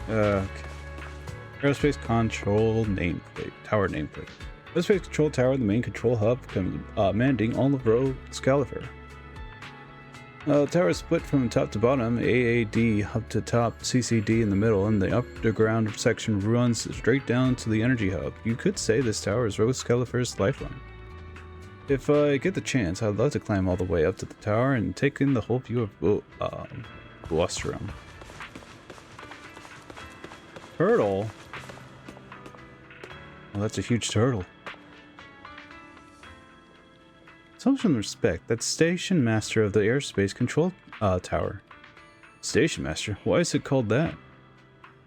Okay. Aerospace control nameplate. Tower nameplate. Aerospace control tower, the main control hub, commanding all of row Scalifer. Tower is split from top to bottom, AAD up to top, CCD in the middle, and the underground section runs straight down to the energy hub. You could say this tower is Rose Scalifer's lifeline. If I get the chance, I'd love to climb all the way up to the tower and take in the whole view of Blusterum. Turtle? Oh, that's a huge turtle. Some respect. That's Station Master of the Airspace Control Tower. Station Master? Why is it called that?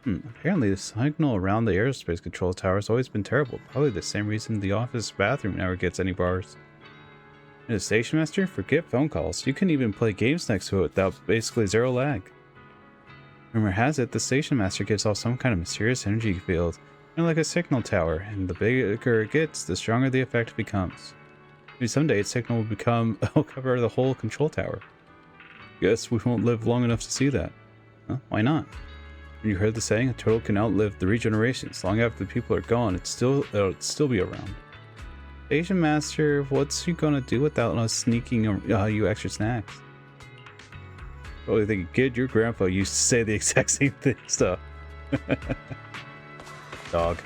Apparently the signal around the Airspace Control Tower has always been terrible. Probably the same reason the office bathroom never gets any bars. And a Station Master? Forget phone calls. You can even play games next to it without basically zero lag. Rumor has it the Station Master gives off some kind of mysterious energy field, kind of like a signal tower, and the bigger it gets, the stronger the effect becomes. Maybe someday its signal will cover the whole control tower. Guess we won't live long enough to see that. Huh? Why not? You heard the saying, a turtle can outlive the regenerations. Long after the people are gone, it'll still be around. Station Master, what's you gonna do without us sneaking you extra snacks? Probably thinking, kid, your grandpa used to say the exact same thing stuff. Dog.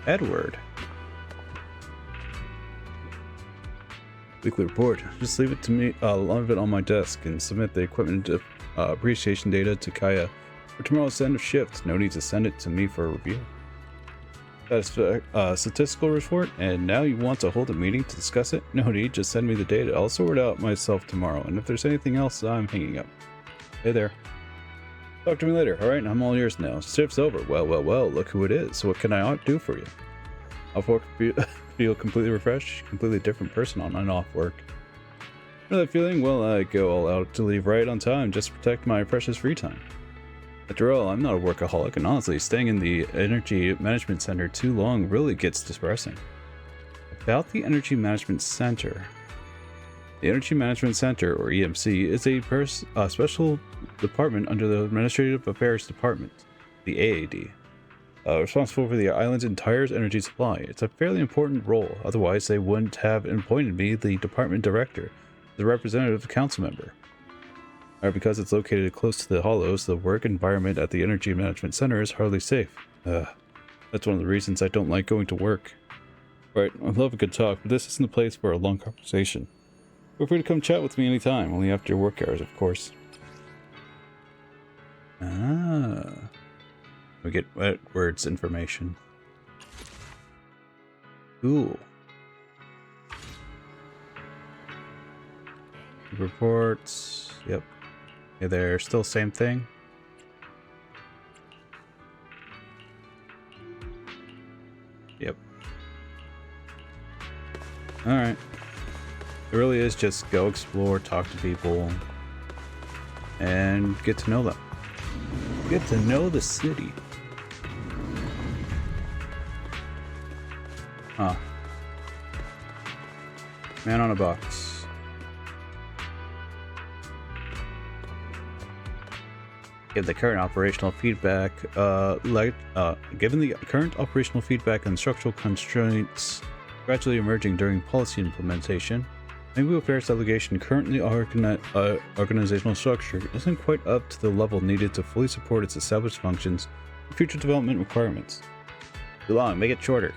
Edward. Weekly report. Just leave it to me, leave it on my desk and submit the equipment appreciation data to Kaya for tomorrow's end of shift. No need to send it to me for a review. That's a statistical report, and now you want to hold a meeting to discuss it? No need, just send me the data. I'll sort it out myself tomorrow, and if there's anything else, I'm hanging up. Hey there. Talk to me later. Alright, I'm all yours now. Shift's over. Well, look who it is. What can I do for you? Off work, feel completely refreshed, completely different person on and off work. You know that feeling? Well, I go all out to leave right on time just to protect my precious free time. After all, I'm not a workaholic, and honestly, staying in the Energy Management Center too long really gets depressing. About the Energy Management Center. The Energy Management Center, or EMC, is a special department under the Administrative Affairs Department, the AAD. Responsible for the island's entire energy supply. It's a fairly important role, otherwise they wouldn't have appointed me the department director, the representative council member. Because it's located close to the hollows, the work environment at the Energy Management Center is hardly safe. That's one of the reasons I don't like going to work. Right, I love a good talk, but this isn't the place for a long conversation. Feel free to come chat with me anytime, only after your work hours, of course. We get Edward's information. Cool. Reports. Yep. Hey there, still same thing. Yep. Alright. It really is just go explore, talk to people, and get to know them. Get to know the city. Huh. Man on a box. Given the current operational feedback, given the current operational feedback and structural constraints gradually emerging during policy implementation, Maybe Affairs Delegation currently organizational structure isn't quite up to the level needed to fully support its established functions and future development requirements. Too long, make it shorter.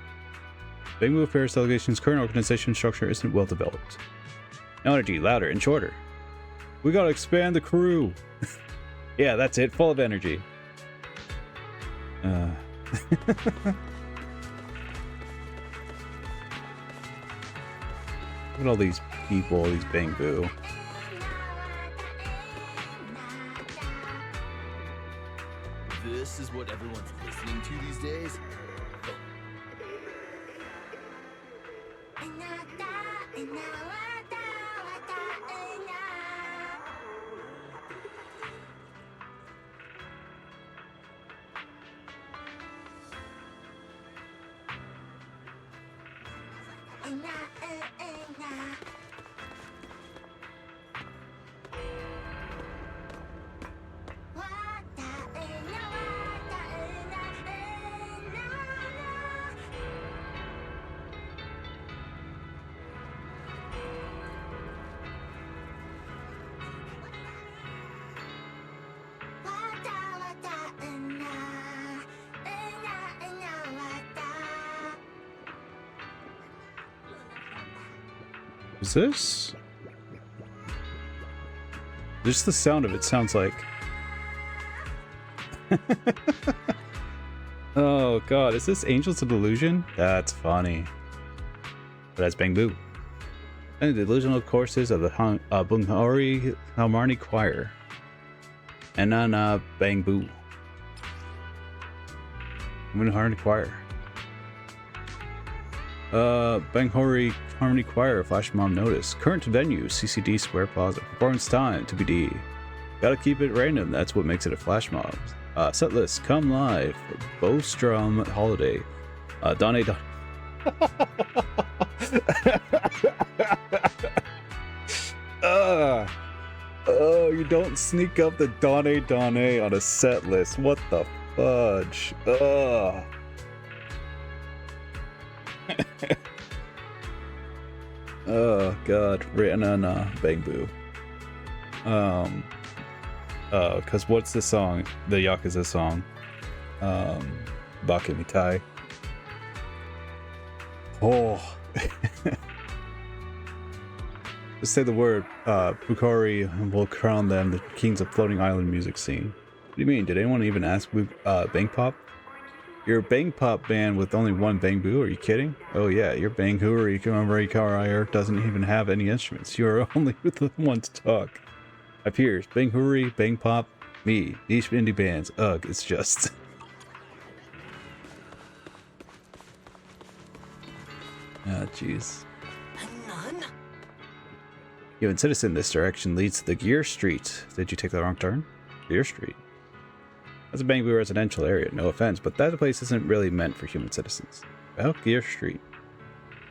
Bangbu Affairs Delegation's current organization structure isn't well developed. No energy, louder and shorter. We gotta expand the crew. Yeah, that's it, full of energy. Look at all these people, these Bangbu. This is what everyone's listening to these days? Is this? Just the sound of it sounds like... Oh god, is this Angels of Delusion? That's funny. But that's Bang Boo. And the delusional courses of the Bunghari Halmarni Choir. And then Bang Boo. Bunghari Choir. Banghari Harmony Choir, Flash Mom Notice. Current venue, CCD Square Plaza. Performance time, TBD. Gotta keep it random, that's what makes it a flash mob. Set list, come live. Bowstrom Holiday. Donne Don. Oh, you don't sneak up the Donne Donne on a set list. What the fudge? Ugh. Oh god, written on Bang Boo. Cause what's the song? The Yakuza song. Bake Mitai. Oh. Just say the word, Bukari will crown them the kings of floating island music scene. What do you mean? Did anyone even ask Bang Pop? You're a Bang Pop band with only one Bang Boo? Are you kidding? Oh yeah, your Bang Hoorie Karair doesn't even have any instruments. You are only the one to talk. My peers, Bang Hoorie, Bang Pop, me, niche indie bands. Ugh, it's just... Ah, jeez. Human Citizen, this direction leads to the Gear Street. Did you take the wrong turn? Gear Street. That's a Bang Boo residential area, no offense, but that place isn't really meant for human citizens. Well, Gear Street.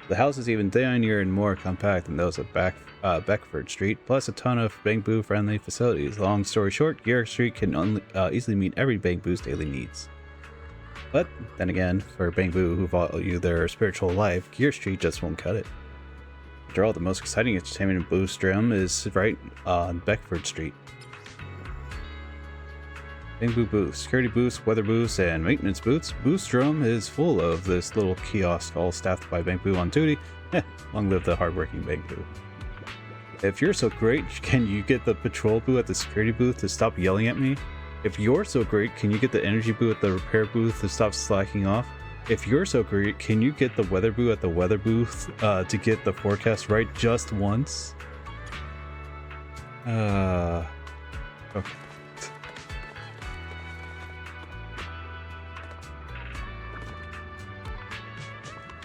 The house is even tinier and more compact than those of Beckford Street, plus a ton of Bang Boo friendly facilities. Long story short, Gear Street can easily meet every Bang Boo's daily needs. But, then again, for Bang Boo who value their spiritual life, Gear Street just won't cut it. After all, the most exciting entertainment in Boostrom is right on Beckford Street. Bang Boo booths, security booths, weather booths, and maintenance booths. Boostrom is full of this little kiosk, all staffed by Bang Boo on duty. Long live the hardworking Bang Boo. If you're so great, can you get the patrol boo at the security booth to stop yelling at me? If you're so great, can you get the energy boo at the repair booth to stop slacking off? If you're so great, can you get the weather boo at the weather booth to get the forecast right just once? Okay.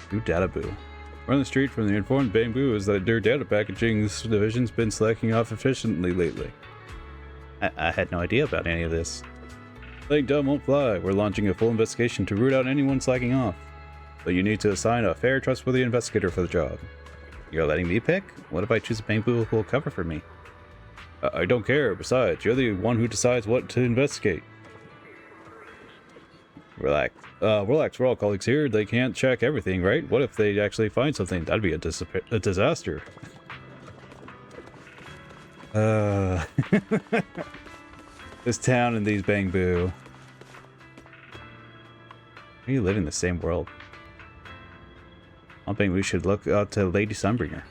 New data boo. Run the street from the informed Bang Boo is that their data packaging division's been slacking off efficiently lately. I had no idea about any of this. Playing dumb won't fly. We're launching a full investigation to root out anyone slacking off. But you need to assign a fair, trustworthy investigator for the job. You're letting me pick? What if I choose a Bang Boo who will cover for me? I don't care. Besides, you're the one who decides what to investigate. Relax. Relax, we're all colleagues here. They can't check everything, right? What if they actually find something? That'd be a disaster. This town and these Bang Boo. We live in the same world. One thing we should look out to Lady Sunbringer.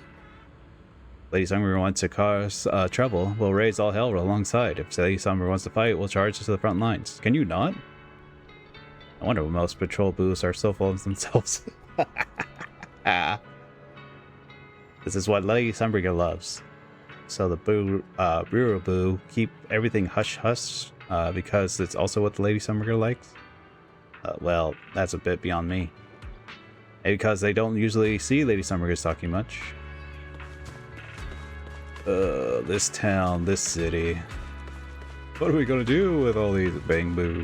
Lady Sunbringer wants to cause trouble. We'll raise all hell alongside. If Lady Sunbringer wants to fight, we'll charge to the front lines. Can you not? I wonder what most patrol boos are so full of themselves. This is what Lady Sunbringer loves. So the Bureau Boo keep everything hush-hush because it's also what the Lady Sunbringer likes? Well, that's a bit beyond me. Maybe because they don't usually see Lady Sunbringers talking much. This town, this city. What are we gonna do with all these Bang Boo?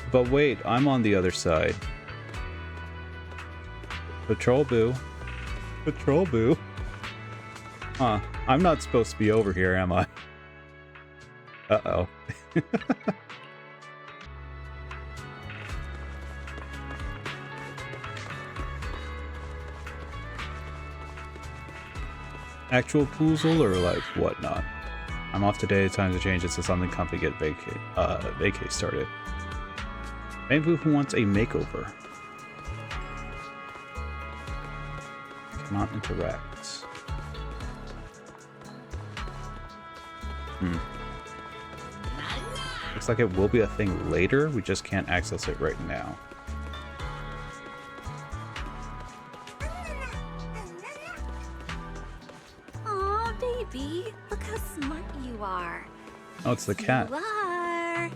But wait, I'm on the other side. Patrol Boo. Patrol Boo? Huh. I'm not supposed to be over here, am I? Uh-oh. Actual poozle or like whatnot? I'm off today. Time to change it so something comfy get vacate started. Bamboo who wants a makeover. Cannot interact. Looks like it will be a thing later. We just can't access it right now. Aw, baby. Look how smart you are. Oh, it's the cat. You are.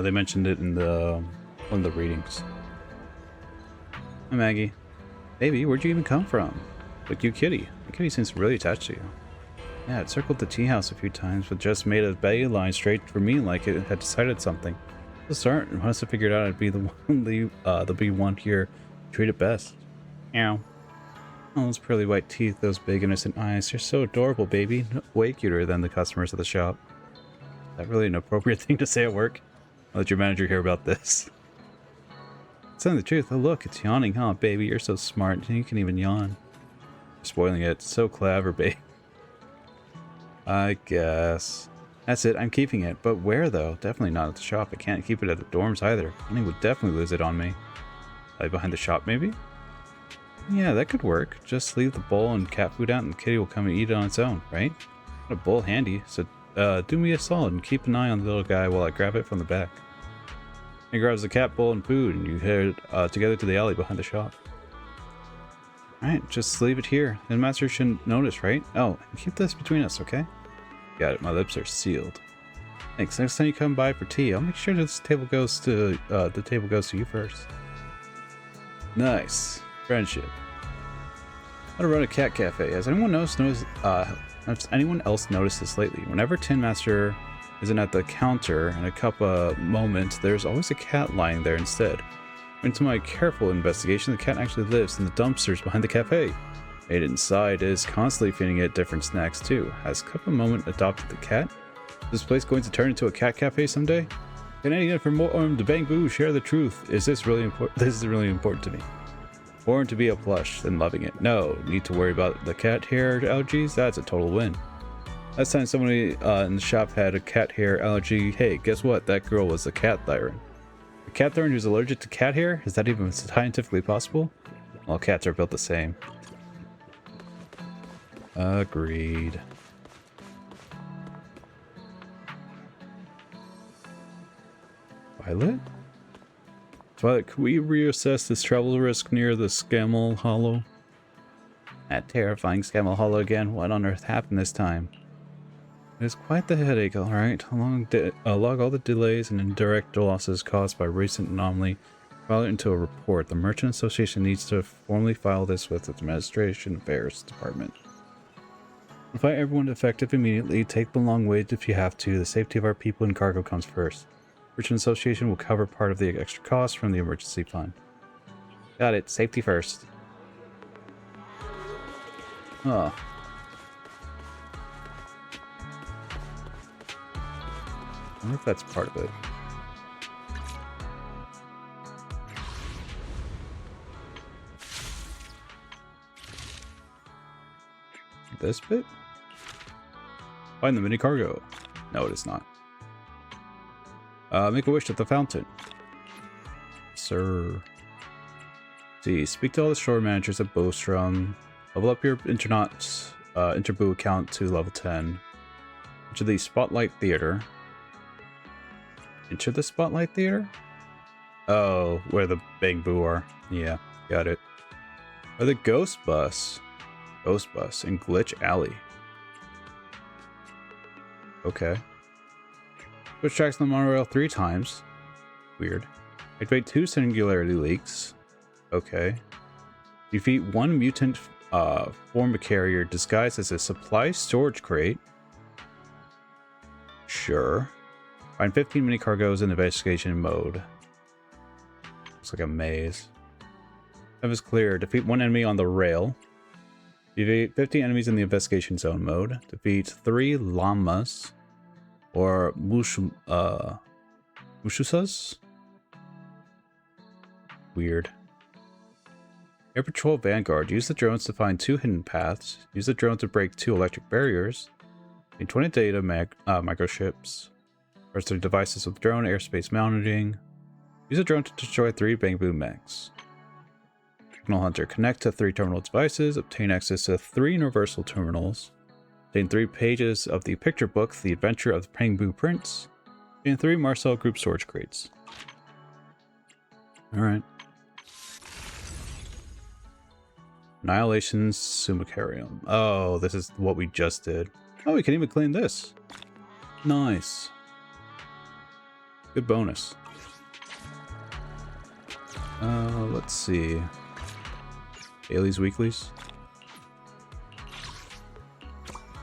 They mentioned it in one of the readings. Hi, Maggie. Baby, where'd you even come from? Look, you kitty. The kitty seems really attached to you. Yeah, it circled the tea house a few times, but just made a beeline straight for me like it had decided something. To start, it must have figured out I'd be the one here to treat it best. Meow. Oh, those pearly white teeth, those big innocent eyes. You're so adorable, baby. Way cuter than the customers of the shop. Is that really an appropriate thing to say at work? I'll let your manager hear about this. Telling the truth. Oh, look, it's yawning, huh, baby? You're so smart. You can even yawn. You're spoiling it. So clever, babe. I guess. That's it. I'm keeping it. But where, though? Definitely not at the shop. I can't keep it at the dorms either. Honey would definitely lose it on me. Like behind the shop, maybe? Yeah, that could work. Just leave the bowl and cat food out and the kitty will come and eat it on its own, right? Got a bowl handy, so do me a solid and keep an eye on the little guy while I grab it from the back. He grabs the cat bowl and food and you head together to the alley behind the shop. Alright, just leave it here. The master shouldn't notice, right? Oh, and keep this between us, okay? Got it, my lips are sealed. Thanks. Next time you come by for tea, I'll make sure this table goes to the table goes to you first. Nice. Friendship. How to run a cat cafe. Has anyone else noticed this lately? Whenever Tin Master isn't at the counter in a cup of moment, there's always a cat lying there instead. Into my careful investigation, the cat actually lives in the dumpsters behind the cafe. Made inside is constantly feeding it different snacks too. Has Cup of Moment adopted the cat? Is this place going to turn into a cat cafe someday? Can anyone from the Bamboo share the truth? Is this really important? This is really important to me. Born to be a plush, then loving it. No need to worry about the cat hair allergies. That's a total win. Last time somebody in the shop had a cat hair allergy, hey, guess what? That girl was a cat thyron. A cat thyron who's allergic to cat hair? Is that even scientifically possible? All cats are built the same. Agreed. Violet? Twilight, could we reassess this travel risk near the Scammell Hollow? That terrifying Scammell Hollow again. What on earth happened this time? It is quite the headache, alright. Log all the delays and indirect losses caused by recent anomaly. File it into a report. The Merchant Association needs to formally file this with its Administration Affairs Department. Notify everyone effective immediately. Take the long wait if you have to. The safety of our people and cargo comes first. Merchant Association will cover part of the extra costs from the emergency fund. Got it. Safety first. Oh. I wonder if that's part of it. This bit? Find the mini cargo. No, it is not. Make a wish at the fountain. Sir. See, speak to all the store managers at Bostrom. Level up your Interboo account to level 10. Enter the Spotlight Theater. Enter the Spotlight Theater? Oh, where the Bamboo are. Yeah, got it. Or the Ghost Bus. Ghost Bus in Glitch Alley. Okay. Switch tracks on the monorail 3 times. Weird. Activate 2 singularity leaks. Okay. Defeat 1 mutant form carrier disguised as a supply storage crate. Sure. Find 15 mini cargoes in investigation mode. Looks like a maze. That is clear. Defeat 1 enemy on the rail. Defeat 50 enemies in the investigation zone mode. Defeat 3 llamas. Or mushusas? Weird. Air Patrol Vanguard. Use the drones to find 2 hidden paths. Use the drone to break 2 electric barriers. Need 20 data microships. First, their devices with drone, airspace mounting. Use a drone to destroy 3 bamboo mechs. Signal Hunter. Connect to 3 terminal devices. Obtain access to 3 universal terminals. Obtain 3 pages of the picture book, The Adventure of the Bamboo Prince. Obtain 3 Marcel Group storage crates. Alright. Annihilation Sumacarium. Oh, this is what we just did. Oh, we can even clean this. Nice. Good bonus. Let's see. Dailies, weeklies.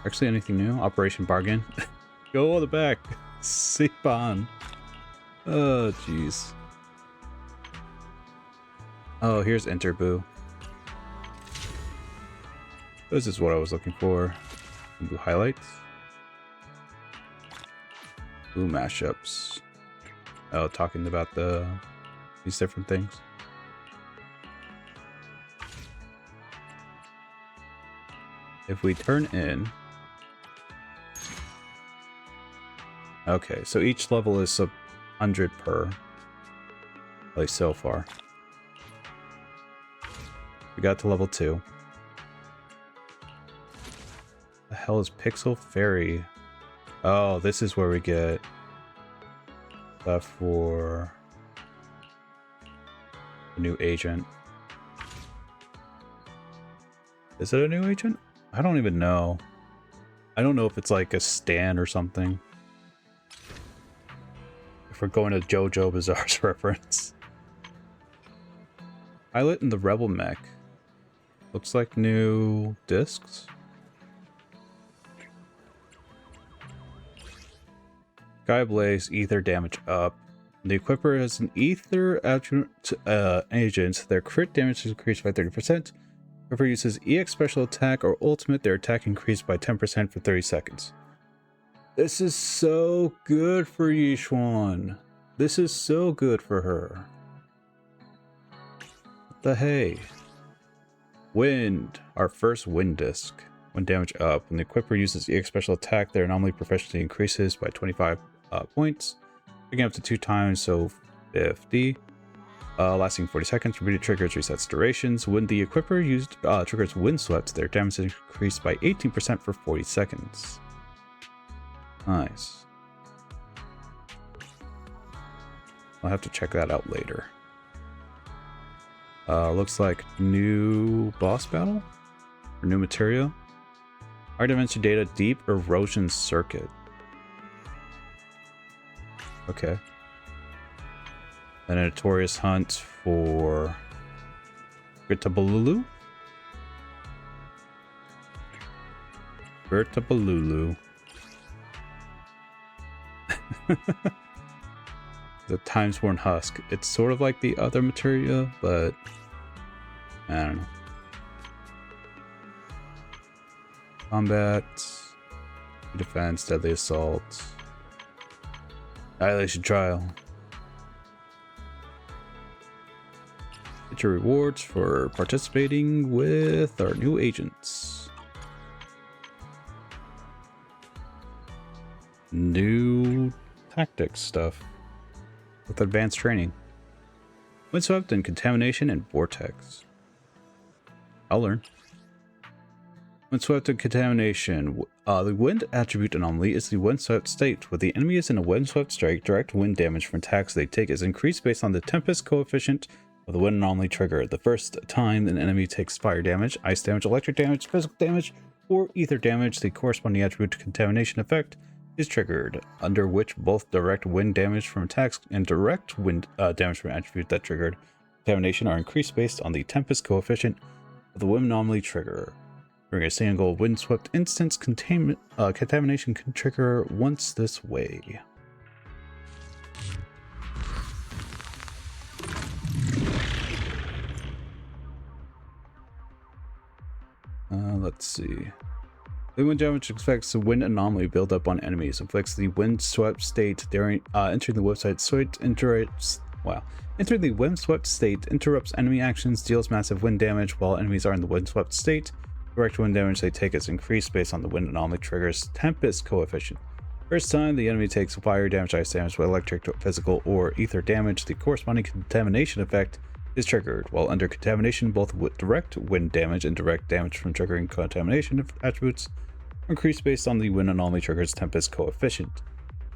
Actually, anything new? Operation Bargain. Go on the back. Sip on. Oh, jeez. Oh, here's Interboo. This is what I was looking for. Blue highlights. Blue mashups. Oh, talking about these different things. If we turn in... Okay, so each level is 100 per. At least so far. We got to level 2. The hell is Pixel Fairy? Oh, this is where we get stuff for a new agent. Is it a new agent? I don't even know. I don't know if it's like a stan or something. If we're going to JoJo Bizarre's reference. Pilot and the Rebel Mech. Looks like new discs. Skyblaze, ether damage up. The equipper has an ether agent. Their crit damage is increased by 30%. Whoever uses EX special attack or ultimate, their attack increased by 10% for 30 seconds. This is so good for Yishuan. This is so good for her. What the hey? Wind. Our first wind disc. Wind damage up. When the equipper uses EX special attack, their anomaly proficiency increases by 25 points. Picking up to 2 times, so 50. Lasting 40 seconds. Repeated triggers resets durations. When the equipper used triggers windswept, their damage is increased by 18% for 40 seconds. Nice. I'll have to check that out later. Looks like new boss battle? Or new material? High dimension data, deep erosion circuit. Okay. Then a notorious hunt for Bertabalulu. Bertabalulu. The Times-Worn Husk. It's sort of like the other materia, but I don't know. Combat, defense, deadly assault, annihilation trial. Get your rewards for participating with our new agents. New tactics stuff with advanced training. Windswept and contamination and vortex. I'll learn. Windswept and contamination. The wind attribute anomaly is the windswept state. When the enemy is in a windswept strike, direct wind damage from attacks they take is increased based on the tempest coefficient of the wind anomaly trigger. The first time an enemy takes fire damage, ice damage, electric damage, physical damage, or ether damage, the corresponding attribute to contamination effect is triggered, under which both direct wind damage from attacks and direct wind damage from attribute that triggered contamination are increased based on the tempest coefficient of the wind anomaly trigger. During a single windswept instance, contamination can trigger once this way. Let's see. The wind damage affects the wind anomaly build up on enemies. Affects the windswept state during entering the website. So it interrupts. Wow. Entering the windswept state interrupts enemy actions, deals massive wind damage while enemies are in the windswept state. Direct wind damage they take is increased based on the wind anomaly trigger's tempest coefficient. First time the enemy takes fire damage, ice damage, electric, physical, or ether damage, the corresponding contamination effect is triggered. While under contamination, both direct wind damage and direct damage from triggering contamination attributes are increased based on the wind anomaly trigger's tempest coefficient.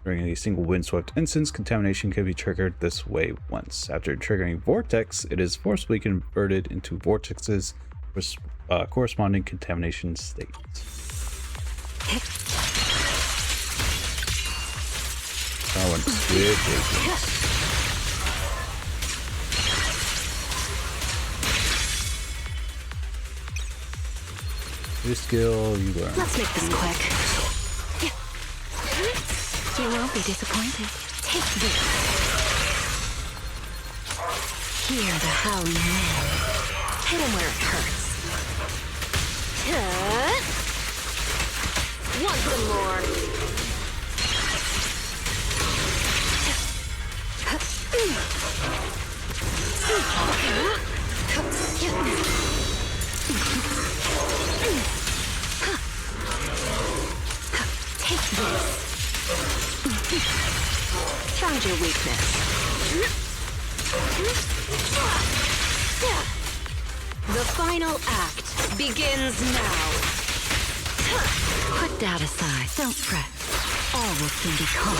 During a single windswept instance, contamination can be triggered this way once. After triggering vortex, it is forcibly converted into vortexes with corresponding contamination states. That one's ridiculous. New skill you learn. Let's make this quick. You won't be disappointed. Take this. Hear the howling wind. Hit him where it hurts. Want some more? Take this. Found your weakness. The final act begins now. Put that aside. Don't fret. All will soon be calm.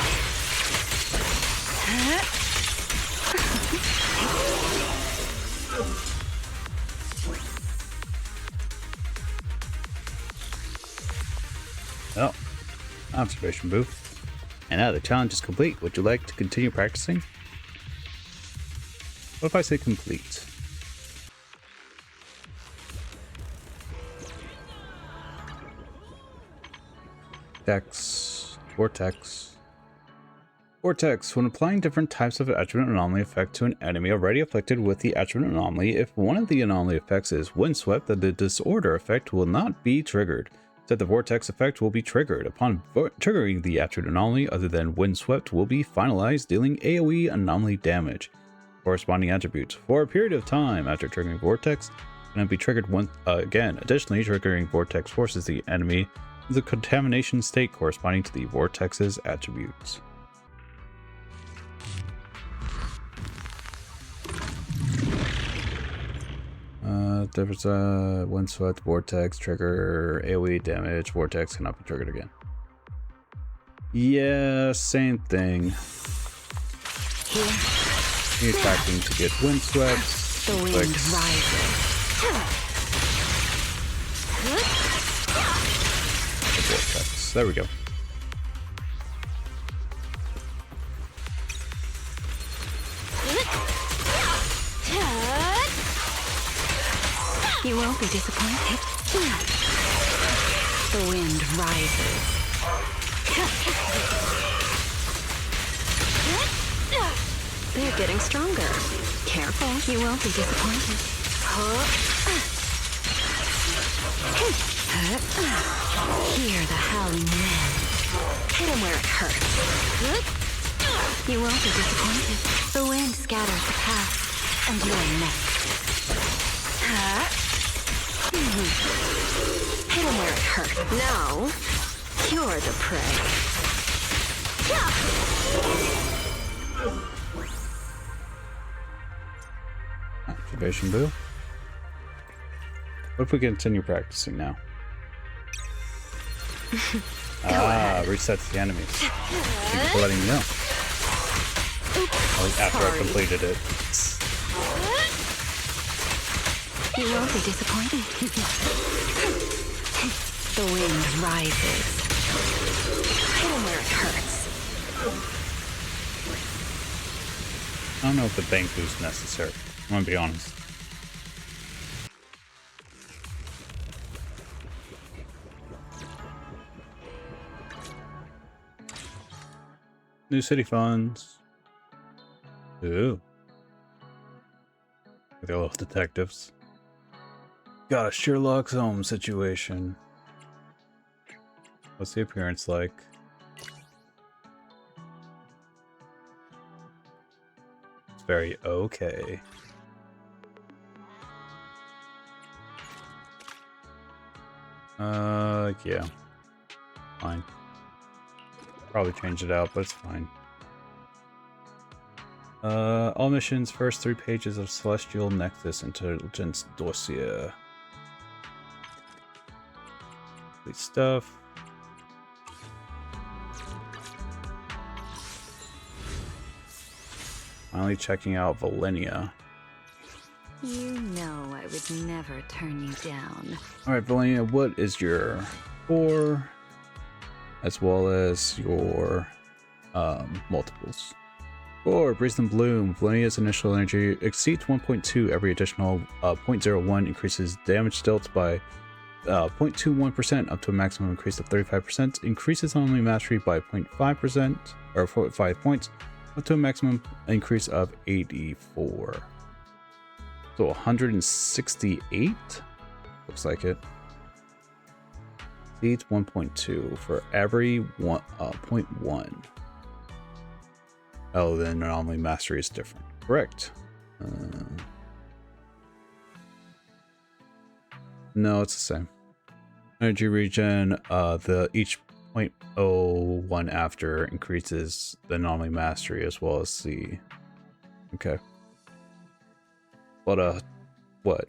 Oh, observation booth. And now the challenge is complete. Would you like to continue practicing? What if I say complete? Vortex. When applying different types of attribute anomaly effect to an enemy already afflicted with the attribute anomaly, if one of the anomaly effects is windswept, then the disorder effect will not be triggered. Instead, the vortex effect will be triggered. Upon triggering, the attribute anomaly other than windswept will be finalized, dealing AoE anomaly damage. Corresponding attributes for a period of time after triggering vortex can be triggered once again. Additionally, triggering vortex forces the enemy into the contamination state corresponding to the vortex's attributes. There's a windswept, vortex, trigger, AoE damage, vortex cannot be triggered again. Yeah, same thing. You're attacking to get windswept. The wind rises. The vortex. There we go. You won't be disappointed. The wind rises. They're getting stronger. Careful, you won't be disappointed. Hear the howling wind. Hit him where it hurts. You won't be disappointed. The wind scatters the path, and you're next. Hit him where it hurts. Now, you're the prey. Observation boo. What if we continue practicing now? Resets the enemies. Thank you for letting me know. After I completed it. You won't be disappointed. The wind rises. Hit him where it hurts. I don't know if the bank boost is necessary. I'm gonna be honest. New city funds. Ooh. They're little detectives. Got a Sherlock Holmes situation. What's the appearance like? It's very okay. Yeah. Fine. probably change it out, but it's fine. All missions, first 3 pages of Celestial Nexus Intelligence Dossier. Complete stuff. Finally checking out Valenia. You know I would never turn you down. Alright, Valenia, what is your score? As well as your multiples. For Breeze and Bloom, Valenia's initial energy exceeds 1.2. Every additional 0.01 increases damage dealt by 0.21% up to a maximum increase of 35%. Increases only mastery by 0.5% or 5 points up to a maximum increase of 84. So 168 looks like it. Exceeds 1.2 for every 0.1. Oh, then anomaly mastery is different. Correct. No, it's the same. Energy regen, each 0.01 after increases the anomaly mastery as well as the. Okay. But what?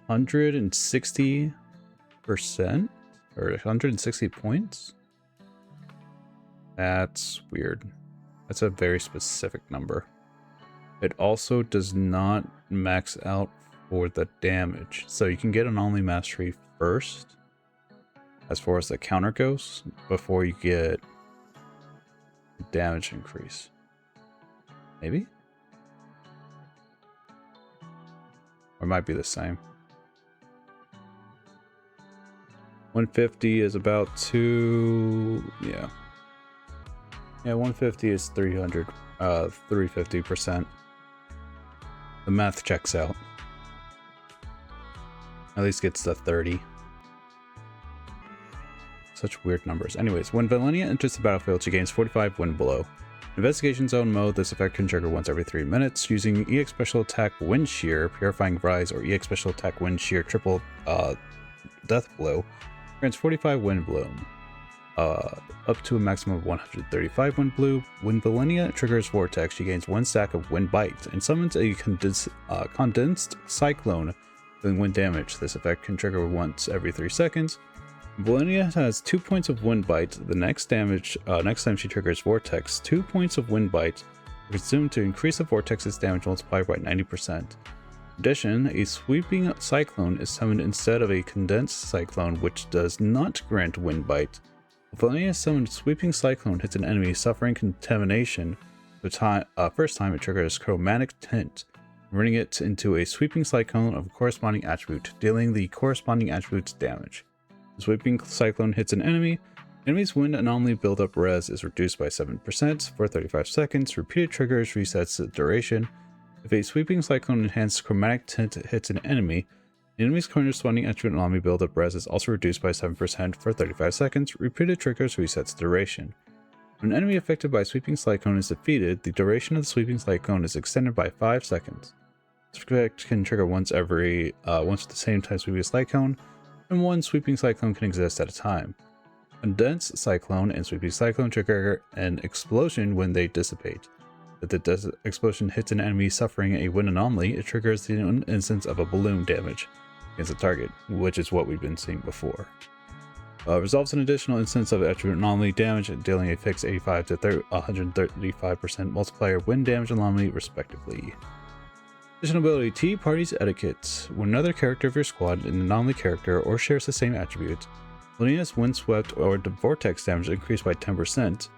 160% or 160 points? That's weird. That's a very specific number. It also does not max out for the damage. So you can get an anomaly mastery first as far as the counter goes before you get damage increase. Maybe? Or it might be the same. 150 is about 2... Yeah. Yeah, 150 is 350%. The math checks out. At least gets to 30. Such weird numbers. Anyways, when Valenia enters the battlefield, she gains 45 wind blow. Investigation zone mode, this effect can trigger once every 3 minutes. Using EX Special Attack Wind Shear, Purifying Rise, or EX Special Attack Wind Shear Triple Death Blow, grants 45 wind bloom. Up to a maximum of 135 wind blue. When Valenia triggers Vortex, she gains 1 stack of wind bite and summons a condensed cyclone doing wind damage. This effect can trigger once every 3 seconds. Valenia has 2 points of wind bite. The next time she triggers Vortex, 2 points of wind bite are consumed to increase the Vortex's damage multiplier by 90%. In addition, a sweeping cyclone is summoned instead of a condensed cyclone, which does not grant wind bite. If Valenia's summoned sweeping cyclone hits an enemy suffering contamination, the first time it triggers chromatic tint, turning it into a sweeping cyclone of a corresponding attribute, dealing the corresponding attribute's damage. The sweeping cyclone hits an enemy. Enemy's wind anomaly buildup res is reduced by 7% for 35 seconds. Repeated triggers resets the duration. If a sweeping cyclone enhanced chromatic tint hits an enemy, the enemy's corresponding attribute anomaly buildup res is also reduced by 7% for 35 seconds. Repeated triggers resets the duration. When an enemy affected by sweeping cyclone is defeated, the duration of the sweeping cyclone is extended by 5 seconds. This effect can trigger once at the same time sweeping cyclone, and 1 sweeping cyclone can exist at a time. Condensed cyclone and sweeping cyclone trigger an explosion when they dissipate. If the explosion hits an enemy suffering a wind anomaly, it triggers the instance of a balloon damage against the target, which is what we've been seeing before. Resolves an additional instance of attribute anomaly damage, dealing a fixed 85 to 135% multiplier wind damage anomaly, respectively. Additional ability Tea Party's Etiquette. When another character of your squad is an anomaly character or shares the same attribute, Valenia's windswept or vortex damage increased by 10%.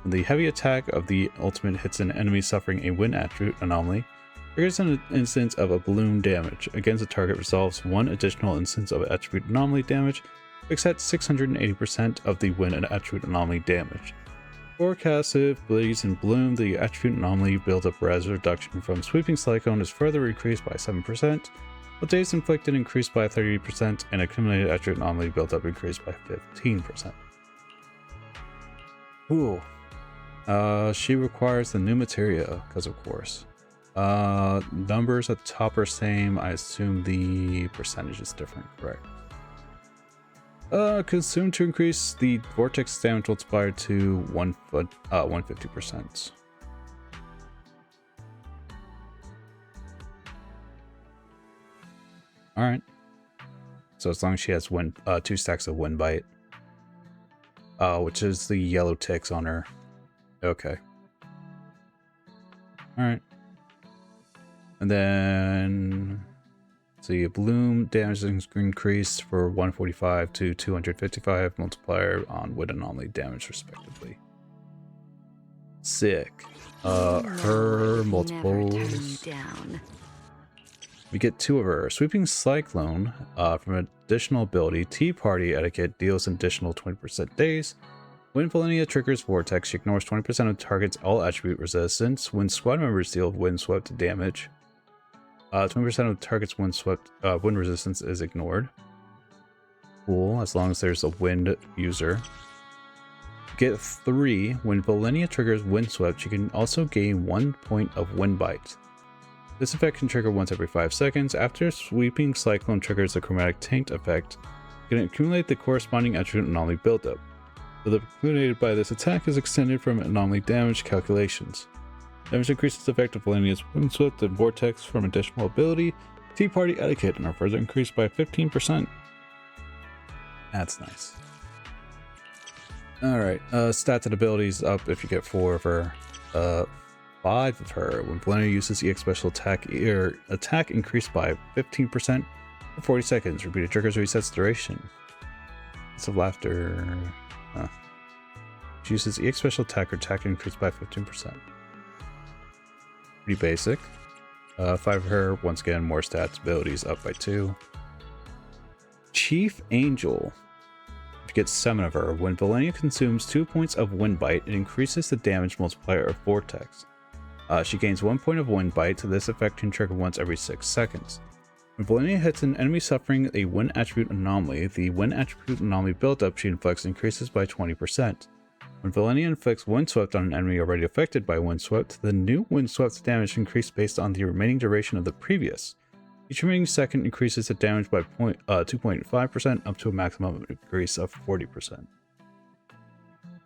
When the heavy attack of the ultimate hits an enemy suffering a wind attribute anomaly, triggers an instance of a balloon damage. Against a target resolves 1 additional instance of attribute anomaly damage, fixed at 680% of the wind and attribute anomaly damage. For Cassive, Blaze, and Bloom, the attribute anomaly buildup res reduction from Sweeping Cyclone is further increased by 7%, while Days Inflicted increased by 30%, and Accumulated Attribute Anomaly buildup increased by 15%. Ooh. She requires the new materia, because of course. Numbers at the top are same. I assume the percentage is different, correct? Consume to increase the vortex damage multiplier to 150%. All right. So as long as she has 2 stacks of wind bite, which is the yellow ticks on her. Okay. All right. And then see, bloom damage is increased for 145 to 255 multiplier on wind anomaly damage respectively. Sick. Her multiples. We get 2 of her. Sweeping Cyclone from an additional ability. Tea Party Etiquette deals an additional 20% days. When Valenia triggers Vortex, she ignores 20% of target's all attribute resistance. When squad members deal wind swept damage, 20% of target's wind resistance is ignored. Cool, as long as there's a wind user. Get 3. When Valenia triggers wind swept, she can also gain 1 point of wind bite. This effect can trigger once every 5 seconds. After Sweeping Cyclone triggers the Chromatic Taint effect, you can accumulate the corresponding attribute anomaly buildup. So the accumulated by this attack is extended from anomaly damage calculations. Damage increases the effect of Valenia's Windswept and Vortex from additional ability, Tea Party Etiquette, and are further increased by 15%. That's nice. Alright, stats and abilities up if you get 4 of her. 5 of her. When Valenia uses EX special attack, attack increased by 15% for 40 seconds. Repeated triggers resets duration. It's of laughter. She uses EX special attack or attack increased by 15%. Pretty basic. 5 of her. Once again, more stats, abilities up by 2. Chief Angel. You get 7 of her. When Valenia consumes 2 points of Wind Bite, it increases the damage multiplier of Vortex. She gains 1 point of Wind Bite, so this effect can trigger once every 6 seconds. When Valenia hits an enemy suffering a Wind Attribute Anomaly, the Wind Attribute Anomaly buildup she inflicts increases by 20%. When Valenia inflicts Windswept on an enemy already affected by Windswept, the new Windswept damage increases based on the remaining duration of the previous. Each remaining second increases the damage by 2.5% up to a maximum increase of 40%.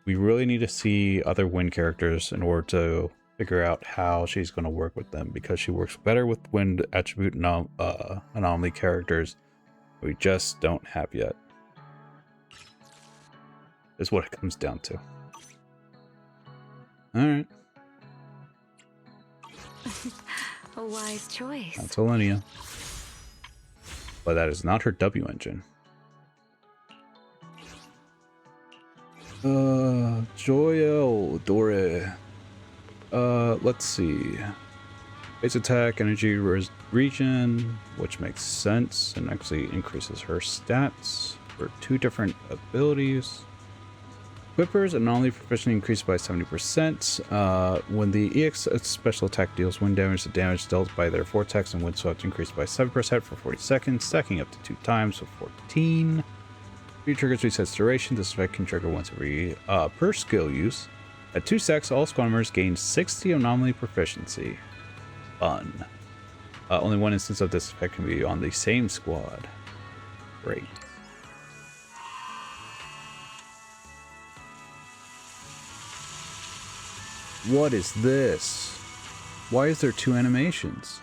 We really need to see other wind characters in order to figure out how she's going to work with them, because she works better with wind attribute anomaly characters we just don't have yet. Is what it comes down to. Alright. A wise choice. That's Alenia. But that is not her W engine. Joyel Dore. Let's see. Base attack, energy regen, which makes sense and actually increases her stats for 2 different abilities. Whippers anomaly proficiency increased by 70%. When the EX special attack deals wind damage, the damage dealt by their Vortex and Windswept increased by 7% for 40 seconds, stacking up to 2 times, so 14. 3 triggers resets duration. This effect can trigger once every per skill use. At 2 stacks, all squad members gain 60 anomaly proficiency. Fun. Only 1 instance of this effect can be on the same squad. Great. What is this? Why is there 2 animations?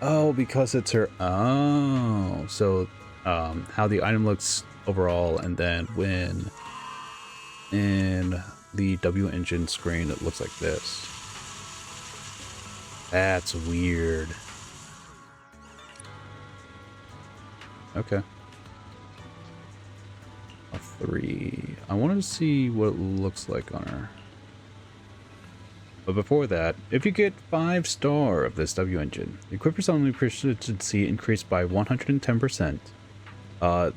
Oh, because it's her... Oh, so how the item looks overall, and then when in the W engine screen it looks like this. That's weird. Okay. A 3. I wanted to see what it looks like on her. But before that, if you get 5-star of this W engine, the equipper's only proficiency increased by 110%.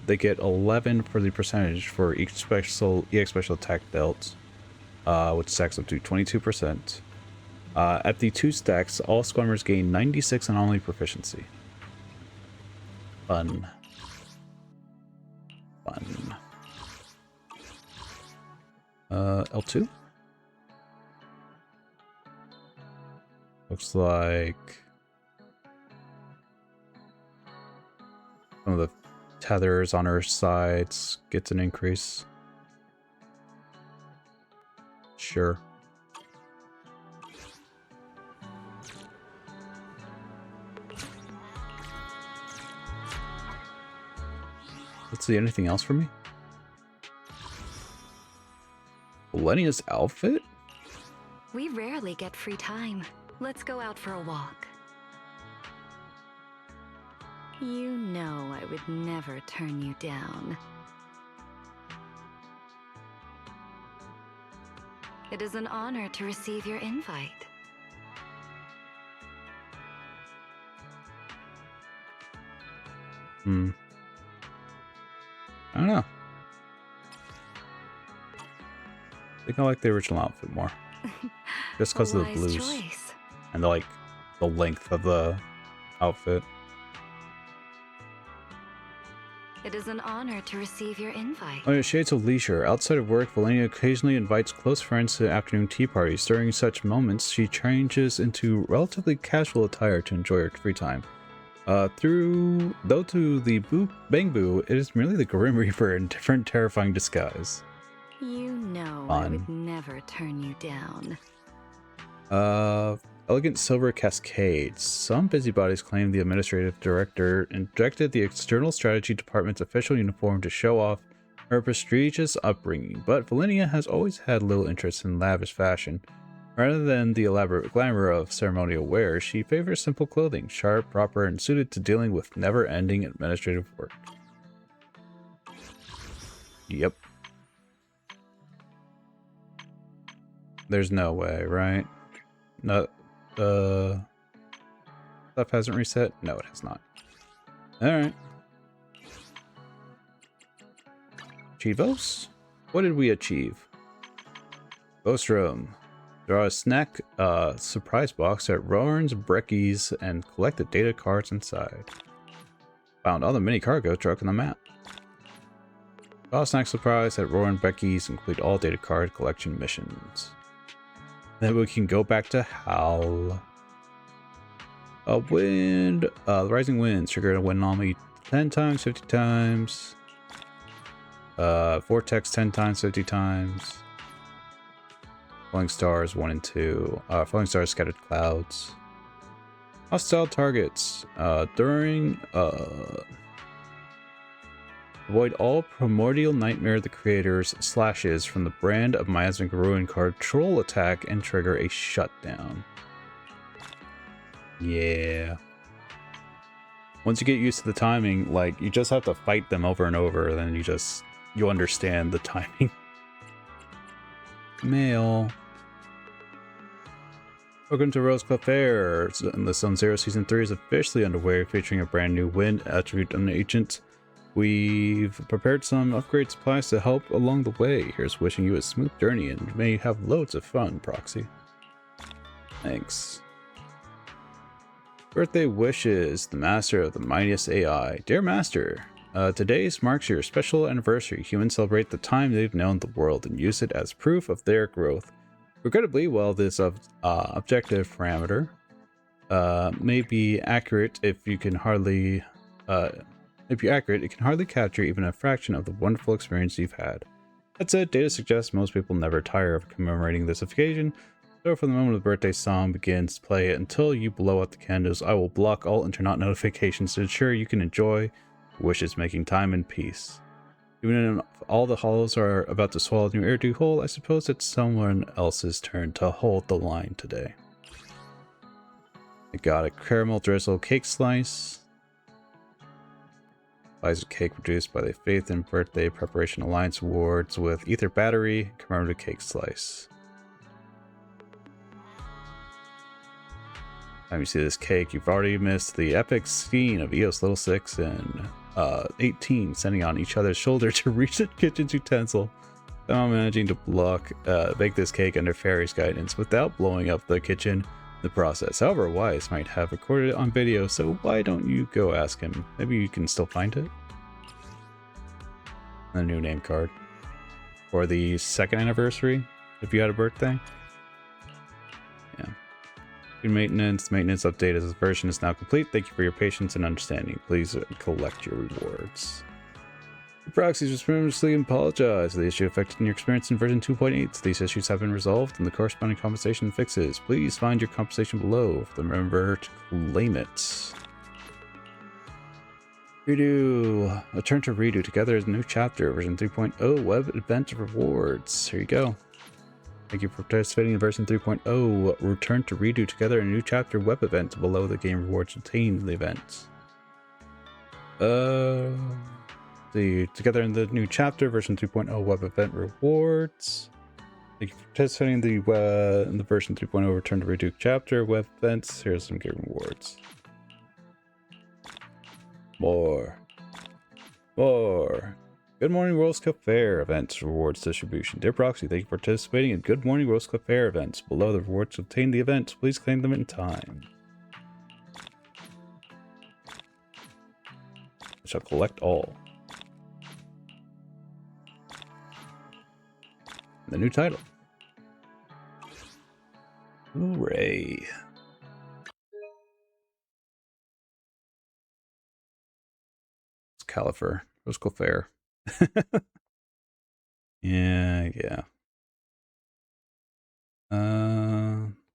They get 11 for the percentage for each EX special attack dealt, which stacks up to 22%. At the 2 stacks, all squad members gain 96 anomaly proficiency. Fun. Fun. L2? Looks like some of the tethers on her sides gets an increase. Sure. Let's see, anything else for me? Millennia's outfit? We rarely get free time. Let's go out for a walk. You know I would never turn you down. It is an honor to receive your invite. I don't know. I think I like the original outfit more. Just because of the blues. Choice. And the length of the outfit. It is an honor to receive your invite. On shades of leisure, outside of work, Valenia occasionally invites close friends to afternoon tea parties. During such moments, she changes into relatively casual attire to enjoy her free time. Though to the Bang Boo, it is merely the Grim Reaper in different terrifying disguise. You know Fun. I would never turn you down. Elegant silver cascades. Some busybodies claim the administrative director injected the external strategy department's official uniform to show off her prestigious upbringing, but Valenia has always had little interest in lavish fashion. Rather than the elaborate glamour of ceremonial wear, she favors simple clothing, sharp, proper, and suited to dealing with never-ending administrative work. Yep. There's no way, right? No, stuff hasn't reset? No, it has not. Alright. Chivos? What did we achieve? Ghost room. Draw a snack surprise box at Rowan's Brecky's and collect the data cards inside. Found all the mini cargo truck on the map. Draw a snack surprise at Rowan Becky's and complete all data card collection missions. Then we can go back to Howl. The rising winds trigger a wind anomaly 10 times, 50 times. Vortex 10 times, 50 times. Falling stars 1 and 2. Falling stars scattered clouds. Hostile targets. Avoid all primordial nightmare of the creators slashes from the brand of miasmic ruin card troll attack and trigger a shutdown. Yeah. Once you get used to the timing, like, you just have to fight them over and over, then you understand the timing. Mail. Welcome to Rosecliff Air. The Sun Zero Season 3 is officially underway, featuring a brand new wind attribute and agent. We've prepared some upgrade supplies to help along the way. Here's wishing you a smooth journey and may you have loads of fun, Proxy. Thanks. Birthday wishes, the master of the mightiest AI. Dear Master, today marks your special anniversary. Humans celebrate the time they've known the world and use it as proof of their growth. Regrettably, while this objective parameter may be accurate, it can hardly capture even a fraction of the wonderful experience you've had. That said, data suggests most people never tire of commemorating this occasion. So from the moment the birthday song begins to play until you blow out the candles, I will block all internet notifications to ensure you can enjoy wishes making time in peace. Even if all the hollows are about to swallow new air too whole, I suppose it's someone else's turn to hold the line today. I got a caramel drizzle cake slice. Buys a cake produced by the Faith and Birthday Preparation Alliance Awards with Ether Battery, commemorative cake slice. Time you see this cake, you've already missed the epic scene of Eos Little 6 and 18 standing on each other's shoulder to reach the kitchen's utensil. Somehow managing to bake this cake under Fairy's guidance without blowing up the kitchen in the process. However, Wise might have recorded it on video, so why don't you go ask him? Maybe you can still find it. A new name card for the 2nd anniversary if you had a birthday. Yeah. Maintenance update as this version is now complete. Thank you for your patience and understanding. Please collect your rewards. Proxies respectfully apologize for the issue affecting your experience in version 2.8. These issues have been resolved and the corresponding compensation fixes. Please find your compensation below. Remember to claim it. Redo. Return to Redo together as a new chapter, version 3.0 web event rewards. Here you go. Thank you for participating in version 3.0. Return to Redo together in a new chapter web event below the game rewards obtained in the event. Together in the new chapter, version 3.0 web event rewards. Thank you for participating in the version 3.0 Return to Redo chapter web events. Here's some game rewards. More. Good Morning Rose Cup Fair events rewards distribution. Dear Proxy, thank you for participating in Good Morning Rose Cup Fair events. Below the rewards to obtain the events, please claim them in time. I shall collect all. The new title. Hooray. It's Califer. Rose Cup Fair. Yeah.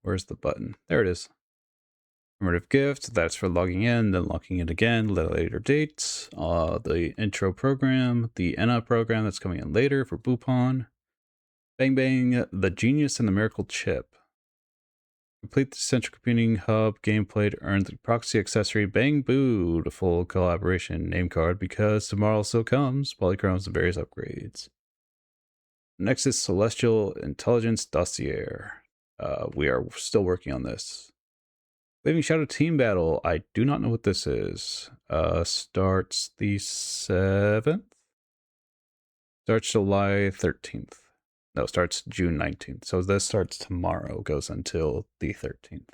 Where's the button? There it is. Primitive gift, that's for logging in, then logging in again, later dates. The intro program, the ENA program that's coming in later for Bupon. Bang Bang, the Genius and the Miracle Chip. Complete the Central Computing Hub gameplay to earn the proxy accessory Bang Boo, the full collaboration name card, because tomorrow still comes, polychromes and various upgrades. Next is Celestial Intelligence Dossier. We are still working on this. Waving Shadow Team Battle. I do not know what this is. Starts the 7th? Starts July 13th. No, starts June 19th. So this starts tomorrow, goes until the 13th.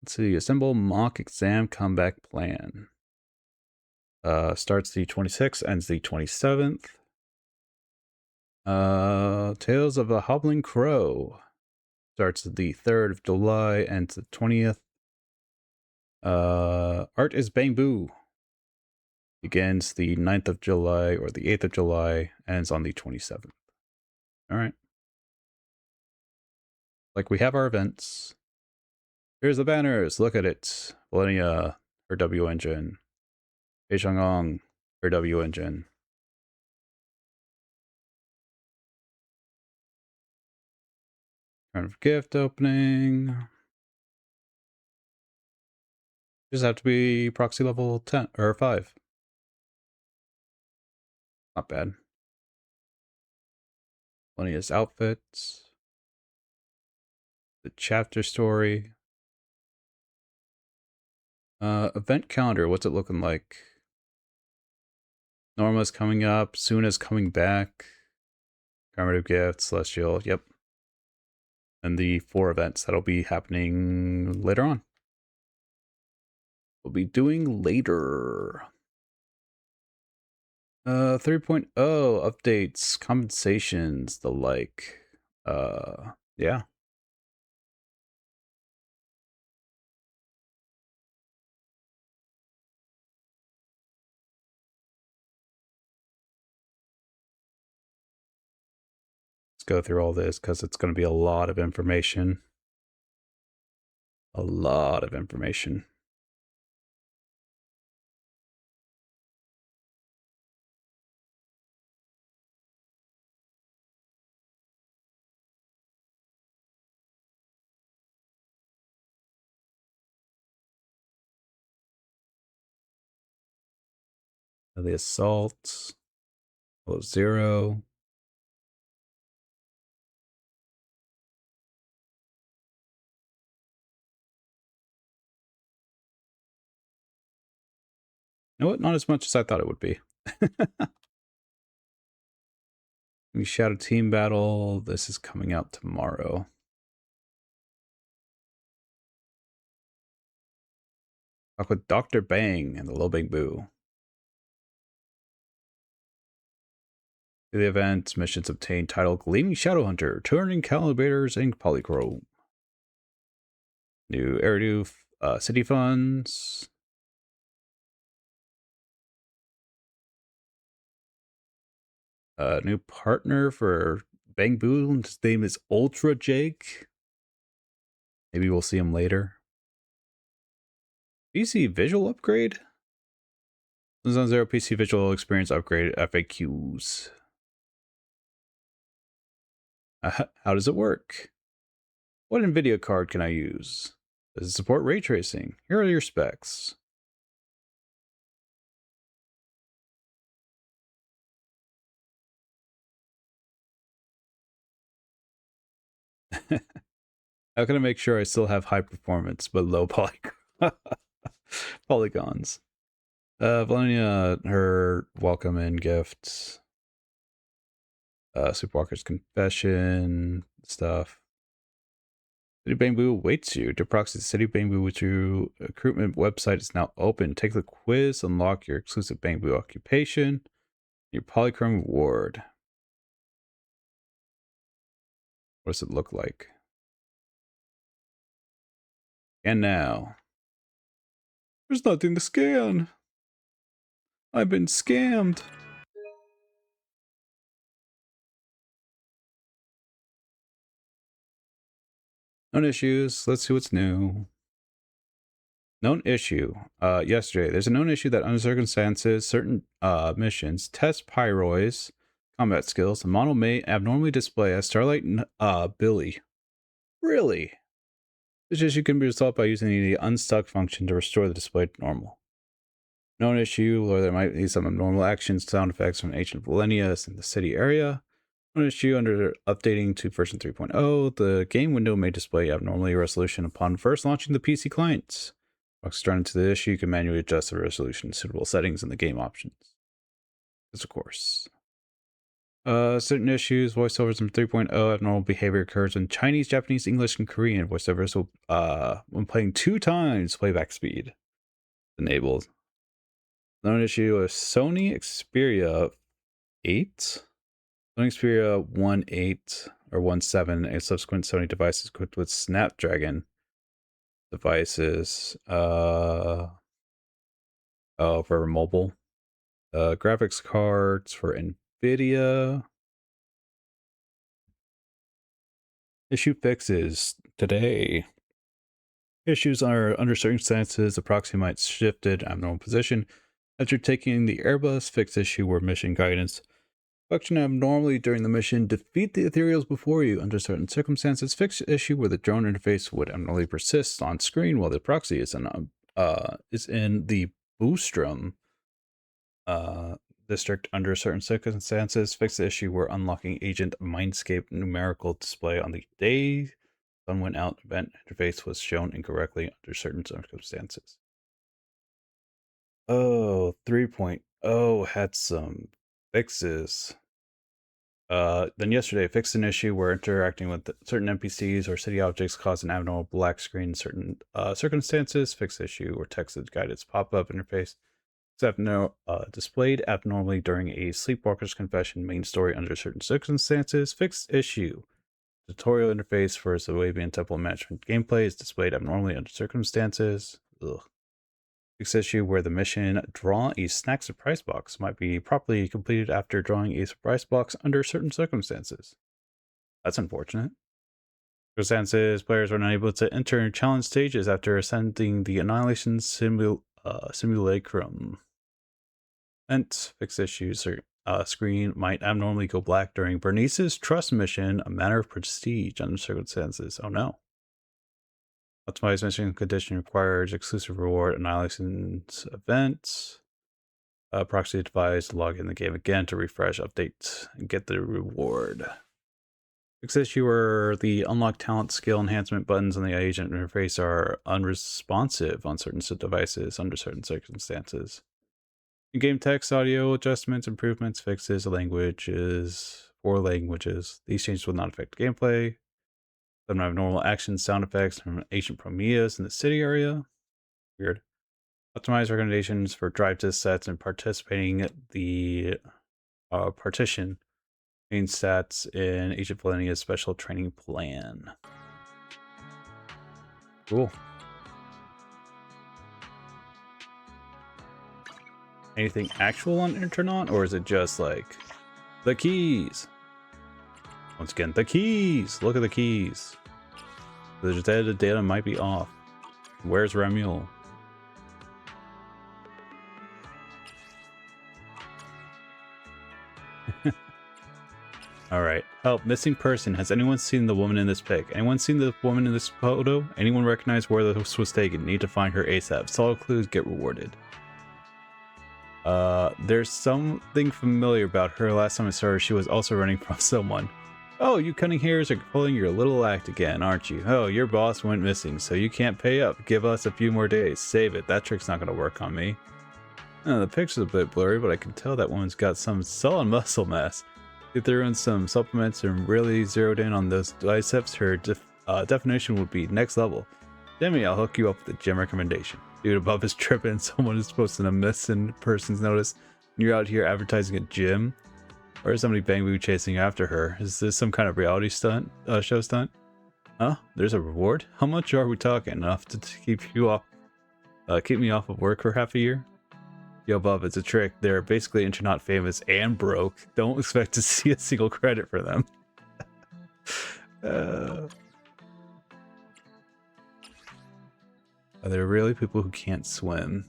Let's see. Assemble Mock Exam Comeback Plan. Starts the 26th, ends the 27th. Tales of a Hobbling Crow. Starts the 3rd of July, ends the 20th. Art is Bamboo. Begins the 9th of July or the 8th of July, ends on the 27th. All right. Like we have our events. Here's the banners. Look at it. Millennia, her W engine. Beishangong, her W engine. Kind of gift opening. Just have to be proxy level 10 or 5. Not bad. Millennia's outfits. The chapter story. Event calendar. What's it looking like? Norma's coming up. Suna's coming back. Commemorative gift. Celestial. Yep. And the 4 events that'll be happening later on. We'll be doing later. 3.0 updates, compensations, the like. Yeah. Let's go through all this because it's going to be a lot of information. A lot of information. The assault. 0. You know what? Not as much as I thought it would be. We Shadow Team Battle. This is coming out tomorrow. Talk with Dr. Bang and the Low Bang Boo. The event, missions obtain title Gleaming Shadow Hunter, turning calibrators and polychrome. New Eridu city funds. New partner for Bang Boo. His name is Ultra Jake. Maybe we'll see him later. PC visual upgrade? Zone 0 PC visual experience upgrade FAQs. How does it work? What NVIDIA card can I use? Does it support ray tracing? Here are your specs. How can I make sure I still have high performance but low polygons? Valencia, her welcome in gift. Sleepwalker's confession stuff. City Bamboo awaits you. To proxy the City Bamboo through recruitment website is now open. Take the quiz, unlock your exclusive Bamboo occupation, your polychrome reward. What does it look like? And now. There's nothing to scan. I've been scammed. Known issues. Let's see what's new. Known issue. Yesterday, there's a known issue that under circumstances, certain missions test pyroids, combat skills. The model may abnormally display as Starlight Billy. Really? This issue can be resolved by using the unstuck function to restore the display to normal. Known issue, or there might be some abnormal actions, sound effects from Agent Valenius in the city area. Known issue under updating to version 3.0, the game window may display abnormally resolution upon first launching the PC clients. Once run into the issue, you can manually adjust the resolution to suitable settings in the game options. This, of course. Certain issues, voiceovers in 3.0, abnormal behavior occurs in Chinese, Japanese, English, and Korean. Voiceovers will, when playing 2 times playback speed enabled. Known issue is Sony Xperia 8. Sony Xperia 1.8 or 1.7 and subsequent Sony devices equipped with Snapdragon devices. For mobile. Graphics cards for NVIDIA. Issue fixes today. Issues are under circumstances, the proxy might shifted abnormal position. After taking the Airbus, fix issue or mission guidance. Function abnormally during the mission. Defeat the ethereals before you. Under certain circumstances, fix issue where the drone interface would abnormally persist on screen while the proxy is in the Boostrom district. Under certain circumstances, fix the issue where unlocking agent Mindscape numerical display on the day sun went out event interface was shown incorrectly under certain circumstances. Oh, 3.0 had some fixes. Then yesterday, fixed an issue where interacting with certain NPCs or city objects caused an abnormal black screen in certain circumstances. Fixed issue where texted guidance pop-up interface displayed abnormally during a Sleepwalker's Confession main story under certain circumstances. Fixed issue. Tutorial interface for Zawabian Temple Management gameplay is displayed abnormally under circumstances. Ugh. Fixed issue where the mission draw a snack surprise box might be properly completed after drawing a surprise box under certain circumstances. That's unfortunate. Circumstances, players are unable to enter challenge stages after ascending the Annihilation Simulacrum. And fixed issues screen might abnormally go black during Bernice's trust mission, a matter of prestige under circumstances. Oh no. Optimized mission condition requires exclusive reward Annihilation's event. Proxy advised to log in the game again to refresh, update, and get the reward. Fixed issue where the unlock talent skill enhancement buttons on the agent interface are unresponsive on certain devices under certain circumstances. In-game text, audio adjustments, improvements, fixes, languages, 4 languages. These changes will not affect gameplay. Some abnormal action sound effects from Agent Prometheus in the city area. Weird. Optimize recommendations for drive test sets and participating the partition main stats in Agent Valenia's special training plan. Cool. Anything actual on Internet, or is it just like The keys. Once again, the keys. Look at the keys. The data might be off. Where's Ramul? Alright. Help. Missing person. Has anyone seen the woman in this pic? Anyone seen the woman in this photo? Anyone recognize where this was taken? Need to find her ASAP. Solid clues get rewarded. There's something familiar about her. Last time I saw her, she was also running from someone. Oh, you cunning hairs are pulling your little act again, aren't you? Oh, your boss went missing, so you can't pay up. Give us a few more days. Save it. That trick's not going to work on me. The picture's a bit blurry, but I can tell that woman's got some solid muscle mass. If they're in some supplements and really zeroed in on those biceps, her definition would be next level. Demi, I'll hook you up with a gym recommendation. Dude above is tripping. Someone is posting a missing person's notice. You're out here advertising a gym? Or is somebody bang-boo chasing after her? Is this some kind of reality stunt, show stunt? Huh? There's a reward? How much are we talking? Enough to keep you off, keep me off of work for half a year? Yo, Bub, it's a trick. They're basically internet famous and broke. Don't expect to see a single credit for them. Are there really people who can't swim?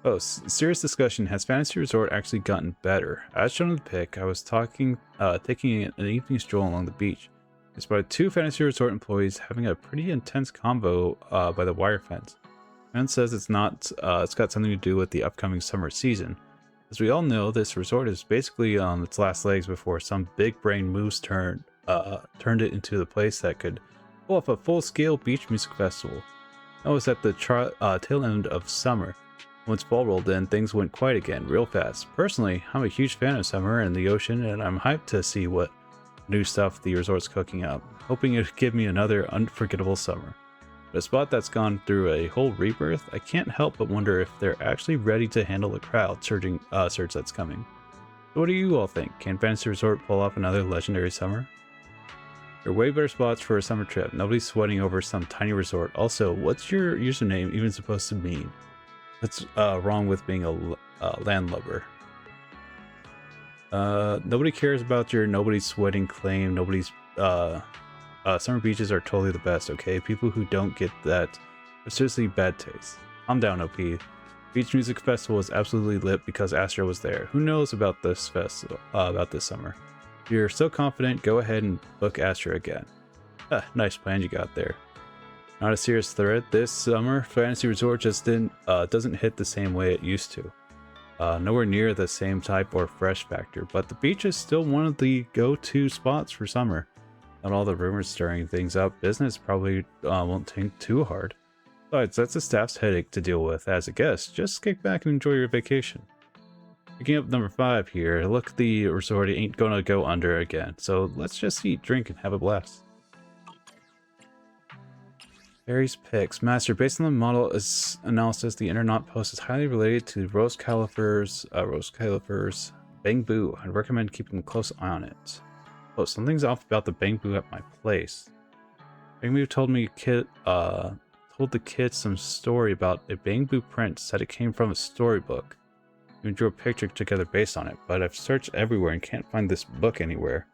Oh, serious discussion. Has Fantasy Resort actually gotten better? As shown in the pic, I was taking an evening stroll along the beach. I spotted two Fantasy Resort employees having a pretty intense combo by the wire fence. Man says it's got something to do with the upcoming summer season. As we all know, this resort is basically on its last legs before some big brain moves turned it into the place that could pull off a full-scale beach music festival. That was at the tail end of summer. Once fall rolled in, things went quiet again, real fast. Personally, I'm a huge fan of summer and the ocean, and I'm hyped to see what new stuff the resort's cooking up, hoping it'll give me another unforgettable summer. But a spot that's gone through a whole rebirth, I can't help but wonder if they're actually ready to handle the crowd surge that's coming. So what do you all think? Can Fantasy Resort pull off another legendary summer? There are way better spots for a summer trip. Nobody's sweating over some tiny resort. Also, what's your username even supposed to mean? What's wrong with being a landlubber? Nobody cares about your nobody's sweating claim. Nobody's summer beaches are totally the best, okay? People who don't get that are seriously bad taste. I'm down, OP. Beach Music Festival was absolutely lit because Astra was there. Who knows about this festival, about this summer? If you're so confident, go ahead and book Astra again. Nice plan you got there. Not a serious threat. This summer, Fantasy Resort just doesn't hit the same way it used to. Nowhere near the same type or fresh factor, but the beach is still one of the go-to spots for summer. Not all the rumors stirring things up. Business probably won't take too hard. Besides, that's the staff's headache to deal with. As a guest, just kick back and enjoy your vacation. Picking up number 5 here. Look, the resort ain't gonna go under again. So let's just eat, drink, and have a blast. Barry's picks. Master, based on the model analysis, the internet post is highly related to Rose Calipher's Bang-Boo. I'd recommend keeping a close eye on it. Oh, something's off about the Bang-Boo at my place. Bang-Boo told the kids some story about a Bang-Boo print, said it came from a storybook. Even drew a picture together based on it, but I've searched everywhere and can't find this book anywhere.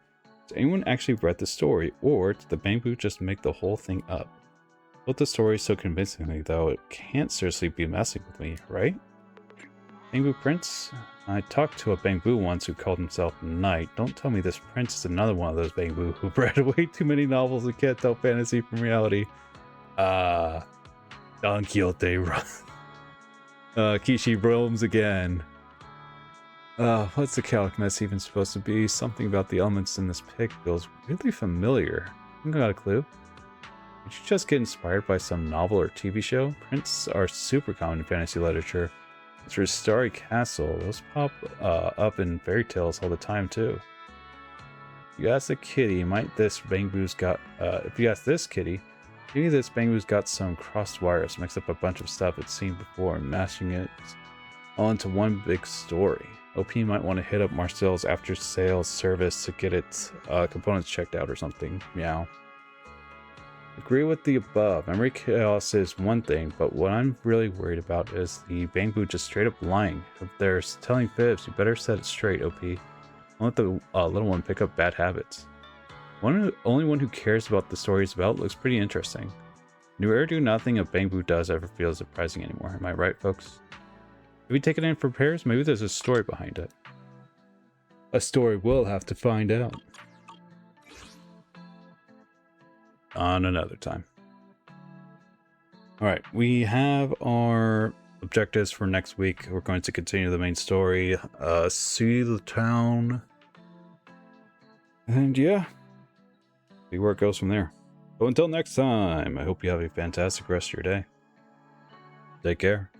Has anyone actually read the story, or did the Bang-Boo just make the whole thing up? Told the story so convincingly, though, it can't seriously be messing with me, right? Bang-Boo prints? I talked to a Bang-Boo once who called himself Knight. Don't tell me this prince is another one of those Bang-Boo who read way too many novels and can't tell fantasy from reality. Don Quixote run. Kishi roams again. What's the calc mess even supposed to be? Something about the elements in this pic feels really familiar. I got a clue. Did you just get inspired by some novel or TV show? Prints are super common in fantasy literature. It's your Starry Castle. Those pop up in fairy tales all the time too. If you ask the kitty, might this Bang-Boo's got? If you ask this kitty, maybe this Bang-Boo's got some crossed wires, mixed up a bunch of stuff it's seen before, and mashing it all into one big story. OP might want to hit up Marcel's after sales service to get its components checked out or something. Meow. Agree with the above. Memory chaos is one thing, but what I'm really worried about is the Bang-Boo just straight up lying. If they're telling fibs, you better set it straight, OP. Don't let the little one pick up bad habits. Only one who cares about the story is about looks pretty interesting. New air do nothing a bamboo does ever feel surprising anymore. Am I right, folks? Have we taken it in for repairs? Maybe there's a story behind it. A story we'll have to find out. On another time. Alright, we have our objectives for next week. We're going to continue the main story, see the town, and yeah, see where it goes from there. So until next time, I hope you have a fantastic rest of your day. Take care.